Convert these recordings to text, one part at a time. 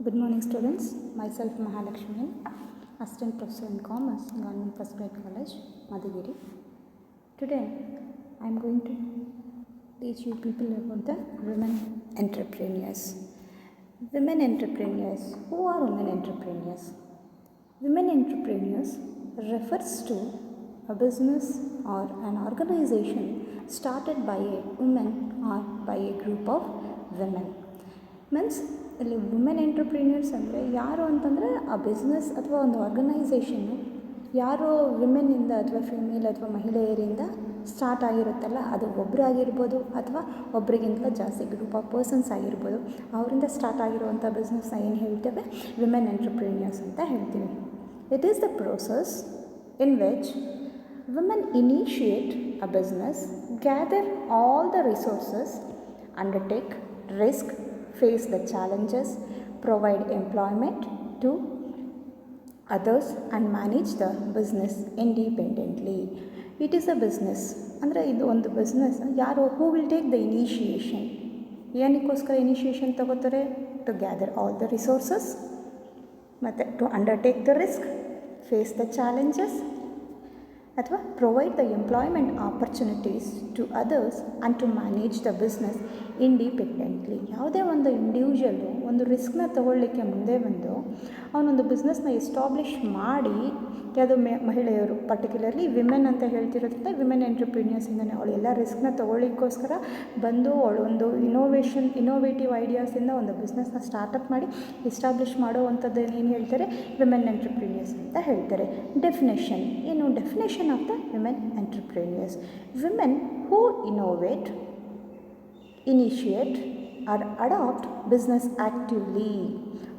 Good morning, students. Myself Mahalakshmi, Assistant Professor in Commerce, Government First Grade College, Madhugiri. Today, I am going to teach you people about the women entrepreneurs. Women entrepreneurs. Who are women entrepreneurs? Women entrepreneurs refers to a business or an organization started by a woman or by a group of women. Means ಇಲ್ಲಿ women ಎಂಟ್ರಪ್ರಿನ್ಯೂರ್ಸ್ ಅಂದರೆ ಯಾರು ಅಂತಂದರೆ ಆ business ಅಥವಾ ಒಂದು organisation ಯಾರೋ ವಿಮೆನ್ನಿಂದ ಅಥವಾ female ಅಥವಾ ಮಹಿಳೆಯರಿಂದ ಸ್ಟಾರ್ಟ್ ಆಗಿರುತ್ತಲ್ಲ, ಅದು ಒಬ್ಬರಾಗಿರ್ಬೋದು ಅಥವಾ ಒಬ್ಬರಿಗಿಂತಲೂ ಜಾಸ್ತಿ ಗ್ರೂಪ್ ಆಫ್ ಪರ್ಸನ್ಸ್ ಆಗಿರ್ಬೋದು. ಅವರಿಂದ ಸ್ಟಾರ್ಟ್ ಆಗಿರುವಂಥ ಬಿಸ್ನೆಸ್ನ ಏನು ಹೇಳ್ತೇವೆ, ವಿಮೆನ್ ಎಂಟ್ರಪ್ರಿನ್ಯೂರ್ಸ್ ಅಂತ ಹೇಳ್ತೀವಿ. It is the process in which women initiate a business, gather all the resources, undertake risk, face the challenges, provide employment to others and manage the business independently. It is a business. ಅಂದರೆ ಇದು ಒಂದು business. ಯಾರು who will take the initiation, ಏನಕ್ಕೋಸ್ಕರ initiation ತಗೋತಾರೆ? To gather all the resources, ಮತ್ತು to undertake the risk, face the challenges, ಅಥವಾ provide the employment opportunities to others and to manage the business independently. ಯಾವುದೇ ಒಂದು individual ಒಂದು ರಿಸ್ಕ್ನ ತಗೊಳ್ಳಿಕ್ಕೆ ಮುಂದೆ ಬಂದು ಅವನೊಂದು ಬಿಸ್ನೆಸ್ನ ಎಸ್ಟಾಬ್ಲಿಷ್ ಮಾಡಿ, ಯಾವುದೋ ಮಹಿಳೆಯರು ಪರ್ಟಿಕ್ಯುಲರ್ಲಿ ವಿಮೆನ್ ಅಂತ ಹೇಳ್ತಿರೋದ್ರಿಂದ ವಿಮೆನ್ ಎಂಟ್ರಪ್ರಿನ್ಯೂರ್ಸಿಂದನೇ ಅವಳು ಎಲ್ಲ ರಿಸ್ಕ್ನ ತೊಗೊಳ್ಳಿಕ್ಕೋಸ್ಕರ ಬಂದು ಅವಳು ಒಂದು ಇನೋವೇಟಿವ್ ಐಡಿಯಾಸಿಂದ ಒಂದು ಬಿಸ್ನೆಸ್ನ ಸ್ಟಾರ್ಟಪ್ ಮಾಡಿ ಎಸ್ಟಾಬ್ಲಿಷ್ ಮಾಡೋವಂಥದ್ದು ಏನು ಹೇಳ್ತಾರೆ, ವಿಮೆನ್ ಎಂಟ್ರಪ್ರಿನ್ಯೂರ್ಸ್ ಅಂತ ಹೇಳ್ತಾರೆ. ಡೆಫಿನೇಷನ್ ಏನು? Definition of the women entrepreneurs: women who innovate, initiate or adopt business actively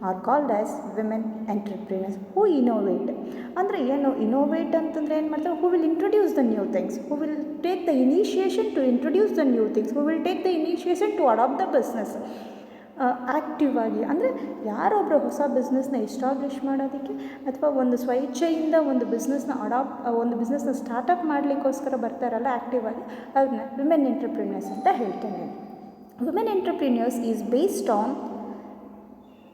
are called as women entrepreneurs. Who innovate ಅಂದರೆ ಏನು? ಇನೋವೇಟ್ ಅಂತಂದರೆ ಏನು ಮಾಡ್ತಾರೆ? Who will introduce the new things, who will take the initiation to introduce the new things, who will take the initiation to adopt the business. Active ಆಗಿ ಅಂದರೆ ಯಾರೊಬ್ಬರು ಹೊಸ ಬಿಸ್ನೆಸ್ನ establish ಮಾಡೋದಕ್ಕೆ ಅಥವಾ ಒಂದು ಸ್ವಇಚ್ಛೆಯಿಂದ ಒಂದು ಬಿಸ್ನೆಸ್ನ ಸ್ಟಾರ್ಟಪ್ ಮಾಡಲಿಕ್ಕೋಸ್ಕರ ಬರ್ತಾರಲ್ಲ ಆ್ಯಕ್ಟಿವ್ ಆಗಿ, ಅವ್ರನ್ನ ವಿಮೆನ್ ಎಂಟ್ರಪ್ರಿನ್ಯೂರ್ಸ್ ಅಂತ ಹೇಳ್ತೇನೆ. Women entrepreneurs is based on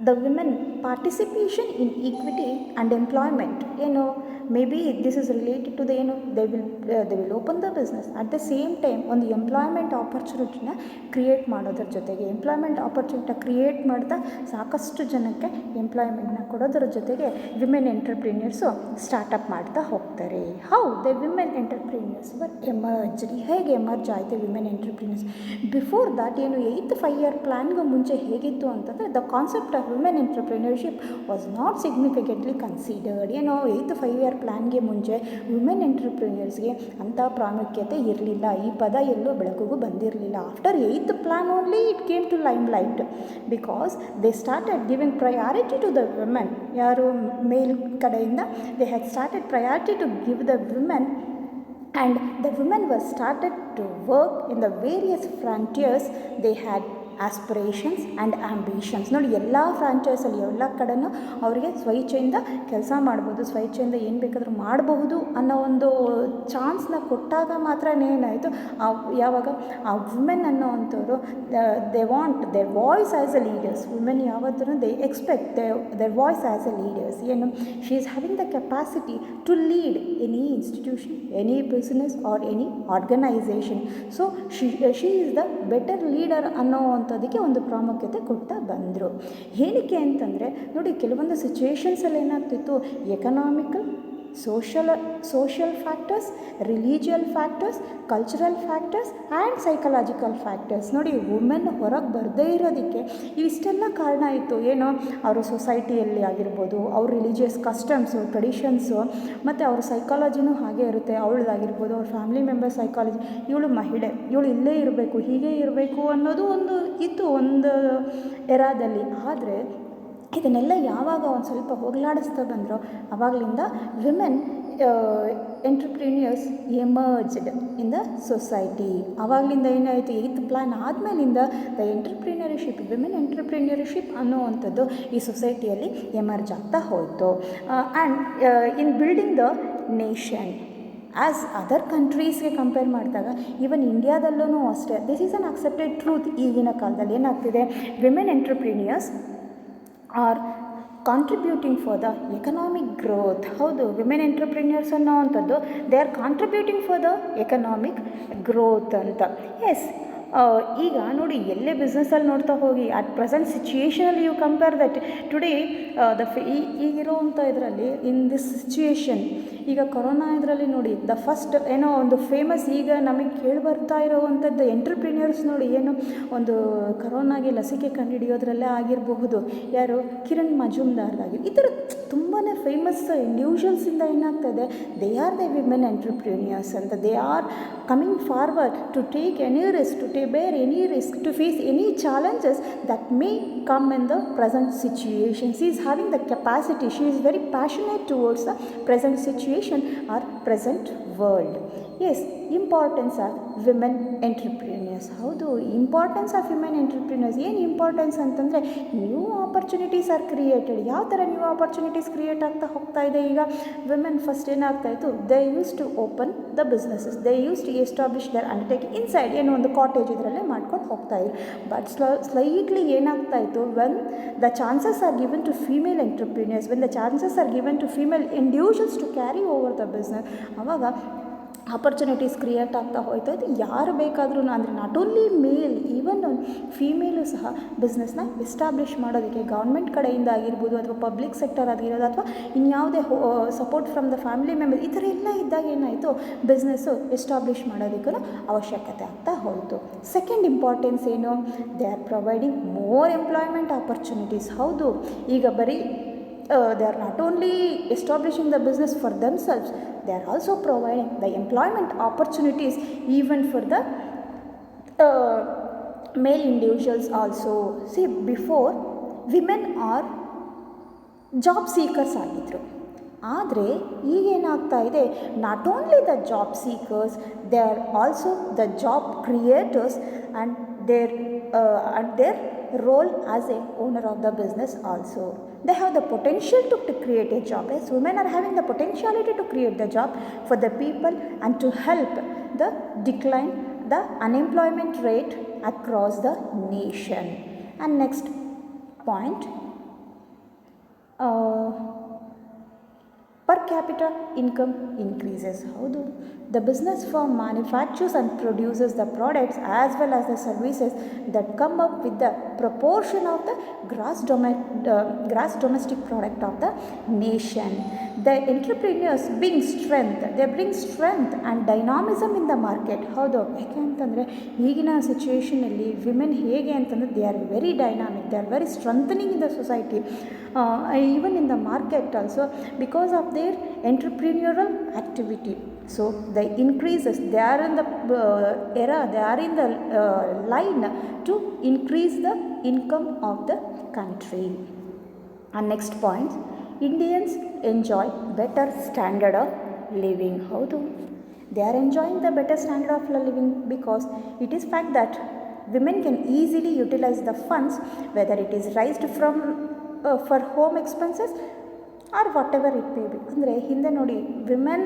the women participation in equity and employment. Maybe this is related to the they will open the business at the same time ಒಂದು ಎಂಪ್ಲಾಯ್ಮೆಂಟ್ ಆಪರ್ಚುನಿಟಿನ ಕ್ರಿಯೇಟ್ ಮಾಡೋದ್ರ ಜೊತೆಗೆ, employment ಆಪರ್ಚುನಿಟಿನ create ಮಾಡ್ತಾ ಸಾಕಷ್ಟು ಜನಕ್ಕೆ ಎಂಪ್ಲಾಯ್ಮೆಂಟ್ನ ಕೊಡೋದ್ರ ಜೊತೆಗೆ women ಎಂಟ್ರಪ್ರಿನ್ಯೂರ್ಸು startup ಮಾಡ್ತಾ ಹೋಗ್ತಾರೆ. How the women entrepreneurs were emerged. ಹೇಗೆ ಎಮರ್ಜ್ ಆಯಿತು women entrepreneurs? Before that 8th 5-year ಪ್ಲ್ಯಾನ್ಗೂ ಮುಂಚೆ ಹೇಗಿತ್ತು ಅಂತಂದರೆ, the concept of women entrepreneurship was not significantly considered. 8th 5-year ಪ್ಲ್ಯಾನ್ಗೆ ಮುಂಚೆ ವುಮೆನ್ ಎಂಟ್ರಪ್ರಿನ್ಯೂರ್ಸ್ಗೆ ಅಂಥ ಪ್ರಾಮುಖ್ಯತೆ ಇರಲಿಲ್ಲ. ಈ ಪದ ಎಲ್ಲೋ ಬೆಳಕಿಗೂ ಬಂದಿರಲಿಲ್ಲ. After 8th plan only it came to limelight, because they started giving priority to the women. ಯಾರು ಮೇಲ್ ಕಡೆಯಿಂದ they had started priority to give the women, and the women were started to work in the various frontiers. They had aspirations and ambitions. ನೋಡಿ, ಎಲ್ಲ ಫ್ರಾಂಚೈಸಲ್ಲಿ ಎಲ್ಲ ಕಡೆನೂ ಅವರಿಗೆ ಸ್ವಇಚ್ಛೆಯಿಂದ ಕೆಲಸ ಮಾಡ್ಬೋದು, ಸ್ವಇಚ್ಛೆಯಿಂದ ಏನು ಬೇಕಾದರೂ ಮಾಡಬಹುದು ಅನ್ನೋ ಒಂದು ಚಾನ್ಸ್ನ ಕೊಟ್ಟಾಗ ಮಾತ್ರ ಏನಾಯಿತು, ಯಾವಾಗ ಆ ವುಮೆನ್ ಅನ್ನೋ ಅಂಥವ್ರು they want their voice as a leaders. Women ಯಾವತ್ತೂ they expect their voice as a leaders. ಏನು? She is having the capacity to lead any institution, any business or any organisation. So she is the better leader ಅನ್ನೋ ಅದಕ್ಕೆ ಒಂದು ಪ್ರಾಮುಖ್ಯತೆ ಕೊಡ್ತಾ ಬಂದರು. ಏನಕ್ಕೆ ಅಂತಂದರೆ, ನೋಡಿ, ಕೆಲವೊಂದು ಸಿಚುವೇಶನ್ಸಲ್ಲಿ ಏನಾಗ್ತಿತ್ತು, economical, social factors, religious factors, cultural factors and psychological factors. ನೋಡಿ, ವುಮೆನ್ ಹೊರಗೆ ಬರದೇ ಇರೋದಕ್ಕೆ ಇವಿಷ್ಟೆಲ್ಲ ಕಾರಣ ಇತ್ತು. ಏನೋ ಅವರು ಸೊಸೈಟಿಯಲ್ಲಿ ಆಗಿರ್ಬೋದು, ಅವ್ರ ರಿಲಿಜಿಯಸ್ ಕಸ್ಟಮ್ಸು, ಟ್ರೆಡಿಷನ್ಸು, ಮತ್ತು ಅವ್ರ ಸೈಕಾಲಜಿನೂ ಹಾಗೆ ಇರುತ್ತೆ. ಅವಳದಾಗಿರ್ಬೋದು, ಅವ್ರ ಫ್ಯಾಮಿಲಿ ಮೆಂಬರ್ ಸೈಕಾಲಜಿ, ಇವಳು ಮಹಿಳೆ, ಇವಳು ಇಲ್ಲೇ ಇರಬೇಕು, ಹೀಗೆ ಇರಬೇಕು ಅನ್ನೋದು ಒಂದು ಇತ್ತು ಒಂದು ಎರಾದಲ್ಲಿ. ಆದರೆ ಇದನ್ನೆಲ್ಲ ಯಾವಾಗ ಒಂದು ಸ್ವಲ್ಪ ಹೋಗಲಾಡಿಸ್ತಾ ಬಂದರೋ ಆವಾಗಲಿಂದ women entrepreneurs emerged in the society. ಆವಾಗಲಿಂದ ಏನಾಯಿತು, 8th ಪ್ಲ್ಯಾನ್ ಆದಮೇಲಿಂದ ದ ಎಂಟ್ರಪ್ರಿನ್ಯೂರ್ಶಿಪ್, ವಿಮೆನ್ ಎಂಟ್ರಪ್ರಿನ್ಯೂರ್ಶಿಪ್ ಅನ್ನೋವಂಥದ್ದು ಈ ಸೊಸೈಟಿಯಲ್ಲಿ ಎಮರ್ಜ್ ಆಗ್ತಾ ಹೋಯಿತು. And in building the nation, as other ಕಂಟ್ರೀಸ್ಗೆ ಕಂಪೇರ್ ಮಾಡಿದಾಗ ಈವನ್ ಇಂಡಿಯಾದಲ್ಲೂ ಅಷ್ಟೇ, this is an accepted truth. ಈಗಿನ ಕಾಲದಲ್ಲಿ ಏನಾಗ್ತಿದೆ, women entrepreneurs are contributing for the economic growth. ಹೌದು, ವಿಮೆನ್ ಎಂಟ್ರಪ್ರಿನಿಯರ್ಸ್ ಅನ್ನೋವಂಥದ್ದು they are contributing for the economic growth ಅಂತ. ಎಸ್, ಈಗ ನೋಡಿ, ಎಲ್ಲೇ ಬಿಸ್ನೆಸ್ಸಲ್ಲಿ ನೋಡ್ತಾ ಹೋಗಿ ಅಟ್ ಪ್ರೆಸೆಂಟ್ ಸಿಚುಯೇಷನಲ್ಲಿ ಯು ಕಂಪೇರ್ ದಟ್ ಟುಡೇ ಈಗಿರೋವಂಥ ಇದರಲ್ಲಿ ಇನ್ ದಿಸ್ ಸಿಚುಯೇಷನ್, ಈಗ ಕೊರೋನಾ ಇದರಲ್ಲಿ ನೋಡಿ ದ ಫಸ್ಟ್ ಏನೋ ಒಂದು ಫೇಮಸ್ ಈಗ ನಮಗೆ ಕೇಳಿ ಬರ್ತಾ ಇರೋವಂಥದ್ದು ಎಂಟ್ರಪ್ರಿನಿಯರ್ಸ್ ನೋಡಿ, ಏನು ಒಂದು ಕೊರೋನಾಗೆ ಲಸಿಕೆ ಕಂಡುಹಿಡಿಯೋದ್ರಲ್ಲೇ ಆಗಿರಬಹುದು, ಯಾರು ಕಿರಣ್ ಮಜುಮ್ದಾರ್ದಾಗಿ ಈ ಥರ ತುಂಬಾ ಫೇಮಸ್ ಇಂಡಿವಿಜುವಲ್ಸಿಂದ ಏನಾಗ್ತದೆ, they are the women entrepreneurs ಅಂತ. They are coming forward to take any risk, to bear any risk, to face any challenges that may come in the present situation. She is having the capacity, she is very passionate towards the present situation or present world. Yes, importance of women entrepreneurs. ಹೌದು, importance of women ಎಂಟ್ರಪ್ರಿನರ್ಸ್ ಏನು importance ಅಂತಂದರೆ, new opportunities are created. ಯಾವ ಥರ new opportunities create ಆಗ್ತಾ ಹೋಗ್ತಾ ಇದೆ. ಈಗ women first ಏನಾಗ್ತಾಯಿತ್ತು, they use to open the businesses, they use to establish their undertaking inside, ಏನೋ ಒಂದು ಕಾಟೇಜ್ ಇದರಲ್ಲೇ ಮಾಡ್ಕೊಂಡು ಹೋಗ್ತಾಯಿದ್ರು. ಬಟ್ ಸ್ಲೈಟ್ಲಿ ಏನಾಗ್ತಾಯಿತ್ತು, when the chances are given to female entrepreneurs, when the chances are given to female individuals to carry over the business, ಆವಾಗ opportunities create ಆಗ್ತಾ ಹೋಯ್ತಾ ಇತ್ತು. ಯಾರು ಬೇಕಾದ್ರೂ, ಅಂದರೆ not only male, even female ಸಹ ಬಿಸ್ನೆಸ್ನ ಎಸ್ಟಾಬ್ಲಿಷ್ ಮಾಡೋದಕ್ಕೆ ಗೌರ್ಮೆಂಟ್ ಕಡೆಯಿಂದ ಆಗಿರ್ಬೋದು, ಅಥವಾ ಪಬ್ಲಿಕ್ ಸೆಕ್ಟರ್ ಆಗಿರೋದು, ಅಥವಾ ಇನ್ಯಾವುದೇ support from the family members, ಈ ಥರ ಎಲ್ಲ ಇದ್ದಾಗ ಏನಾಯಿತು, ಬಿಸ್ನೆಸ್ಸು ಎಸ್ಟಾಬ್ಲಿಷ್ ಮಾಡೋದಕ್ಕೂ ಅವಶ್ಯಕತೆ ಆಗ್ತಾ ಹೋಯಿತು. ಸೆಕೆಂಡ್ ಇಂಪಾರ್ಟೆನ್ಸ್ ಏನು, they are providing more employment opportunities. ಹೌದು, ಈಗ ಬರೀ they are not only establishing the business for themselves, they are also providing the employment opportunities even for the male individuals also. See, before women are job seekers ಆಗಿದ್ದರು, ಆದರೆ ಈಗೇನಾಗ್ತಾ ಇದೆ, not only the job seekers, they are also the job creators and their role as a owner of the business also. They have the potential to create a job. Yes, women are having the potentiality to create the job for the people and to help the decline the unemployment rate across the nation. And next point, per capita income increases. Howdo, the business firm manufactures and produces the products as well as the services that come up with the proportion of the gross domestic product of the nation. The entrepreneurs bring strength and dynamism in the market. ಹೌದು, ಯಾಕೆ ಅಂತಂದರೆ ಈಗಿನ ಸಿಚುವೇಷನಲ್ಲಿ women ಹೇಗೆ ಅಂತಂದರೆ they are very dynamic, they are very strengthening in the society, even in the market also, because of their entrepreneurial activity. So the increases, they are in the era, they are in the line to increase the income of the country. And next point, Indians enjoy better standard of living. Howdo, they are enjoying the better standard of living because it is fact that women can easily utilize the funds, whether it is raised from for home expenses or whatever it may be. ಅಂದರೆ ಹಿಂದೆ ನೋಡಿ, women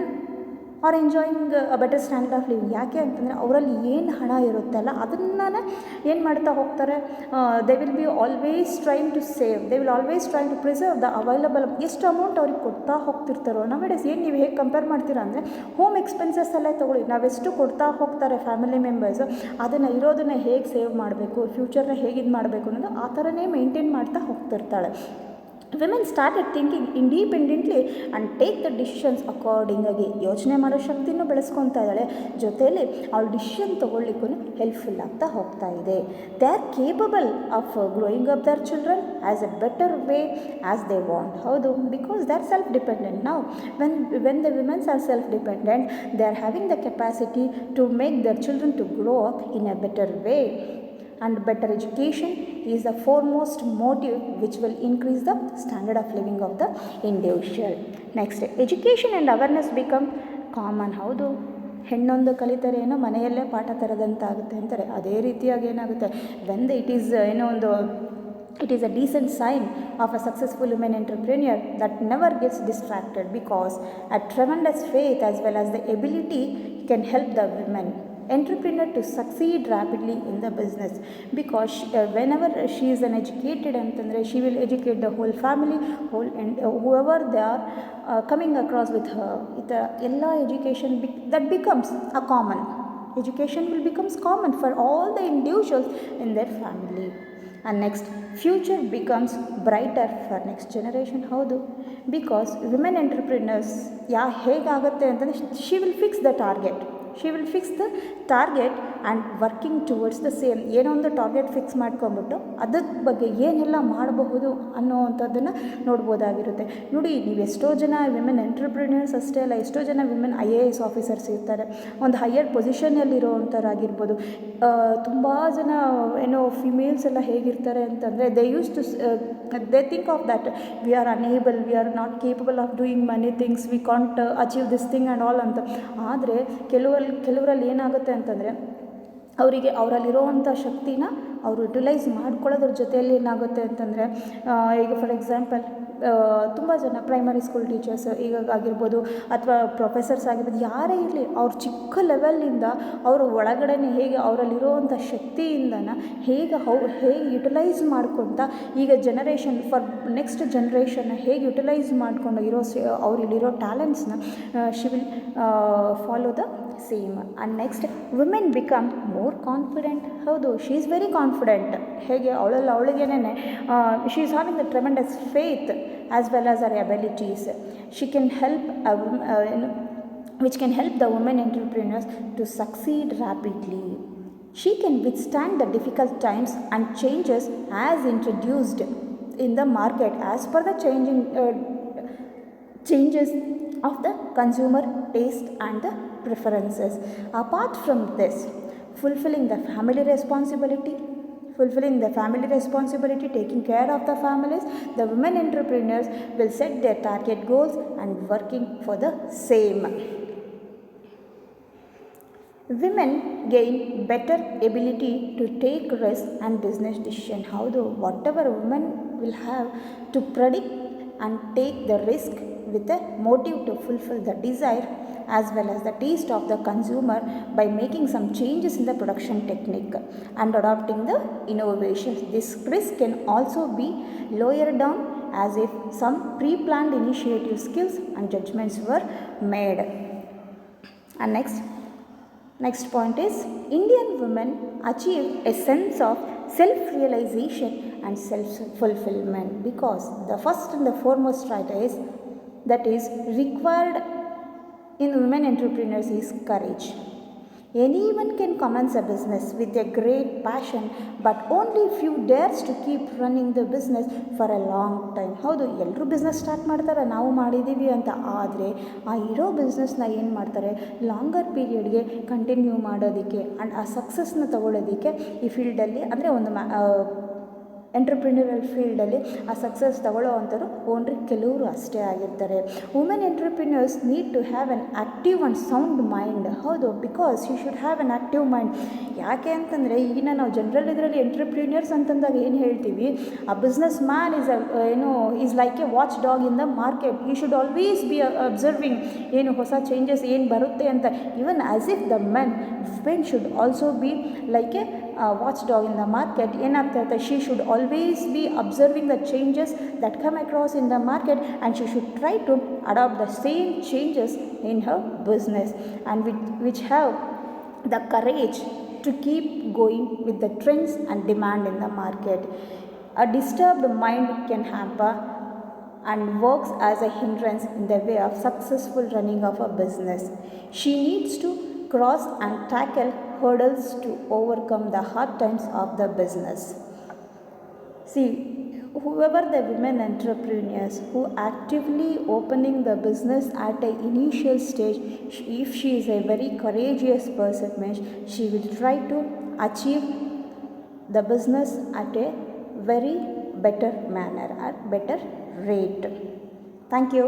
are enjoying a better standard of living. ಯಾಕೆ ಅಂತಂದರೆ ಅವರಲ್ಲಿ ಏನು ಹಣ ಇರುತ್ತೆ ಅಲ್ಲ, ಅದನ್ನೇ ಏನು ಮಾಡ್ತಾ ಹೋಗ್ತಾರೆ, they will be always trying to save, they will always trying to preserve the available. ಎಷ್ಟು ಅಮೌಂಟ್ ಅವ್ರಿಗೆ ಕೊಡ್ತಾ ಹೋಗ್ತಿರ್ತಾರೋ. ನವೇಡೇಸ್ ಏನು ನೀವು ಹೇಗೆ ಕಂಪೇರ್ ಮಾಡ್ತೀರಾ ಅಂದರೆ, ಹೋಮ್ ಎಕ್ಸ್ಪೆನ್ಸಸ್ ಎಲ್ಲ ತೊಗೊಳ್ಳಿ, ನಾವೆಷ್ಟು ಕೊಡ್ತಾ ಹೋಗ್ತಾರೆ ಫ್ಯಾಮಿಲಿ ಮೆಂಬರ್ಸು, ಅದನ್ನು ಇರೋದನ್ನು ಹೇಗೆ ಸೇವ್ ಮಾಡಬೇಕು, ಫ್ಯೂಚರ್ನ ಹೇಗೆ ಇದು ಮಾಡಬೇಕು ಅನ್ನೋದು ಆ ಥರನೇ ಮೇಂಟೈನ್ ಮಾಡ್ತಾ ಹೋಗ್ತಿರ್ತಾಳೆ. Women started thinking independently and take the decisions accordingly. ಯೋಚನೆ ಮಾಡೋ ಶಕ್ತಿನೂ ಬೆಳೆಸ್ಕೊತಾ ಇದ್ದಾಳೆ, ಜೊತೆಯಲ್ಲಿ ಅವಳು ಡಿಸಿಷನ್ ತೊಗೊಳ್ಲಿಕ್ಕೂ ಹೆಲ್ಪ್ಫುಲ್ ಆಗ್ತಾ ಹೋಗ್ತಾ ಇದೆ. They are capable of growing up their children as a better way as they want. ಹೌದು, because they are self dependent. ನಾವು when the womens are self dependent, they are having the capacity to make their children to grow up in a better way. And better education is the foremost motive which will increase the standard of living of the individual. Next, education and awareness become common. ಹೌದು, ಹೆಣ್ಣೊಂದು ಕಲಿತರೆ ಏನೋ ಮನೆಯಲ್ಲೇ ಪಾಠ ತರದಂತಾಗುತ್ತೆ ಅಂತಾರೆ. ಅದೇ ರೀತಿಯಾಗಿ ಏನಾಗುತ್ತೆ, when it is ಏನೋ ಒಂದು it is a decent sign of a successful women entrepreneur that never gets distracted, because a tremendous faith as well as the ability can help the women entrepreneur to succeed rapidly in the business, because whenever she is an educated ಅಂತಂದರೆ she will educate the whole family, whole and whoever they are coming across with her. the ಎಲ್ಲ education that becomes a common education will becomes common for all the individuals in their family. And next, future becomes brighter for next generation. ಹೌದು, because women entrepreneurs ಹೇಗಾಗುತ್ತೆ ಅಂತಂದರೆ she will fix the target, she will fix the target and working towards the same. ಏನೋ ಒಂದು target fix ಮಾಡ್ಕೊಂಬಿಟ್ಟು ಅದ್ರ ಬಗ್ಗೆ ಏನೆಲ್ಲ ಮಾಡಬಹುದು ಅನ್ನೋವಂಥದ್ದನ್ನು ನೋಡ್ಬೋದಾಗಿರುತ್ತೆ. ನೋಡಿ, ನೀವು ಎಷ್ಟೋ ಜನ ವಿಮೆನ್ ಎಂಟರ್ಪ್ರಿನರ್ಸ್ ಅಷ್ಟೇ ಅಲ್ಲ, ಎಷ್ಟೋ ಜನ ವಿಮೆನ್ IAS ಆಫೀಸರ್ಸ್ ಇರ್ತಾರೆ, ಒಂದು ಹೈಯರ್ ಪೊಸಿಷನ್ನಲ್ಲಿರೋವಂಥವ್ರಾಗಿರ್ಬೋದು. ತುಂಬ ಜನ ಏನೋ ಫಿಮೇಲ್ಸ್ ಎಲ್ಲ ಹೇಗಿರ್ತಾರೆ ಅಂತಂದರೆ they think of that we are unable, we are not capable of doing many things, we can't achieve this thing and all ಅಂತ. ಆದರೆ ಕೆಲವರಲ್ಲಿ ಏನಾಗುತ್ತೆ ಅಂತಂದರೆ ಅವರಲ್ಲಿರೋವಂಥ ಶಕ್ತಿನ ಅವರು ಯುಟಿಲೈಸ್ ಮಾಡ್ಕೊಳ್ಳೋದ್ರ ಜೊತೆಯಲ್ಲಿ ಏನಾಗುತ್ತೆ ಅಂತಂದರೆ, ಈಗ ಫಾರ್ ಎಕ್ಸಾಂಪಲ್ ತುಂಬ ಜನ ಪ್ರೈಮರಿ ಸ್ಕೂಲ್ ಟೀಚರ್ಸ್ ಆಗಿರ್ಬೋದು ಅಥವಾ ಪ್ರೊಫೆಸರ್ಸ್ ಆಗಿರ್ಬೋದು, ಯಾರೇ ಇರಲಿ, ಅವ್ರ ಚಿಕ್ಕ ಲೆವೆಲ್ಲಿಂದ ಅವರು ಒಳಗಡೆ ಹೇಗೆ ಅವರಲ್ಲಿರೋವಂಥ ಶಕ್ತಿಯಿಂದನ ಹೇಗೆ ಯುಟಿಲೈಸ್ ಮಾಡ್ಕೊತ ಈಗ ಜನರೇಷನ್ ಫಾರ್ ನೆಕ್ಸ್ಟ್ ಜನ್ರೇಷನ್ನ ಹೇಗೆ ಯುಟಿಲೈಸ್ ಮಾಡ್ಕೊಂಡು ಅವರಲ್ಲಿರೋ ಟ್ಯಾಲೆಂಟ್ಸ್ನ she will follow the same. And next, women become more confident. ಹೌದು, ಶಿ ಈಸ್ ವೆರಿ ಕಾನ್ಫಿಡೆಂಟ್. ಹೇಗೆ ಅವಳಿಗೇನೆ she is having the tremendous faith as well as her abilities. She can help which can help the women entrepreneurs to succeed rapidly. She can withstand the difficult times and changes as introduced in the market as per the changes of the consumer taste and the preferences. Apart from this, fulfilling the family responsibility, taking care of the families, the women entrepreneurs will set their target goals and working for the same. Women gain better ability to take risks and business decision. ಹೌದು, whatever women will have to predict and take the risk with a motive to fulfill the desire as well as the taste of the consumer by making some changes in the production technique and adopting the innovations. This risk can also be lowered down as if some pre-planned initiative skills and judgments were made. And next point is, Indian women achieve a sense of self-realization and self-fulfillment, because the first and the foremost trait that is required in women entrepreneurs is courage. Anyone can commence a business with a great passion, but only few dares to keep running the business for a long time. ಹೌದು, ಎಲ್ಲರೂ business start ಮಾಡ್ತಾರೆ, ನಾವು ಮಾಡಿದ್ದೀವಿ ಅಂತ. ಆದರೆ ಆ ಇರೋ ಬಿಸ್ನೆಸ್ನ ಏನು ಮಾಡ್ತಾರೆ, ಲಾಂಗರ್ ಪೀರಿಯಡ್ಗೆ ಕಂಟಿನ್ಯೂ ಮಾಡೋದಕ್ಕೆ ಆ್ಯಂಡ್ ಆ ಸಕ್ಸಸ್ನ ತಗೊಳ್ಳೋದಕ್ಕೆ ಈ ಫೀಲ್ಡಲ್ಲಿ, ಅಂದರೆ ಒಂದು ಎಂಟರ್ಪ್ರಿನ್ಯೂರಲ್ ಫೀಲ್ಡಲ್ಲಿ ಆ ಸಕ್ಸಸ್ ತಗೊಳ್ಳೋ ಅಂಥವ್ರು ಓನ್ಲಿ ಕೆಲವರು ಅಷ್ಟೇ ಆಗಿರ್ತಾರೆ. Women entrepreneurs need to have an active and sound mind. ಹೌದು, because you should have an active mind. ಯಾಕೆ ಅಂತಂದರೆ, ಈಗಿನ ನಾವು ಜನರಲ್ ಇದರಲ್ಲಿ ಎಂಟರ್ಪ್ರಿನ್ಯೂರ್ಸ್ ಅಂತಂದಾಗ ಏನು ಹೇಳ್ತೀವಿ, ಆ businessman is like a watchdog in the market. You should always be observing ಏನು ಹೊಸ ಚೇಂಜಸ್ ಏನು ಬರುತ್ತೆ ಅಂತ. Even as if the men should also be like a watchdog in the market. ಏನಾಗ್ತಾ ಇರುತ್ತೆ, she should always be observing the changes that come across in the market, and she should try to adopt the same changes in her business, and which have the courage to keep going with the trends and demand in the market. A disturbed mind can hamper and works as a hindrance in the way of successful running of a business. She needs to cross and tackle hurdles to overcome the hard times of the business. See, whoever the women entrepreneurs who actively opening the business at an initial stage, if she is a very courageous person, she will try to achieve the business at a very better manner, at better rate. Thank you.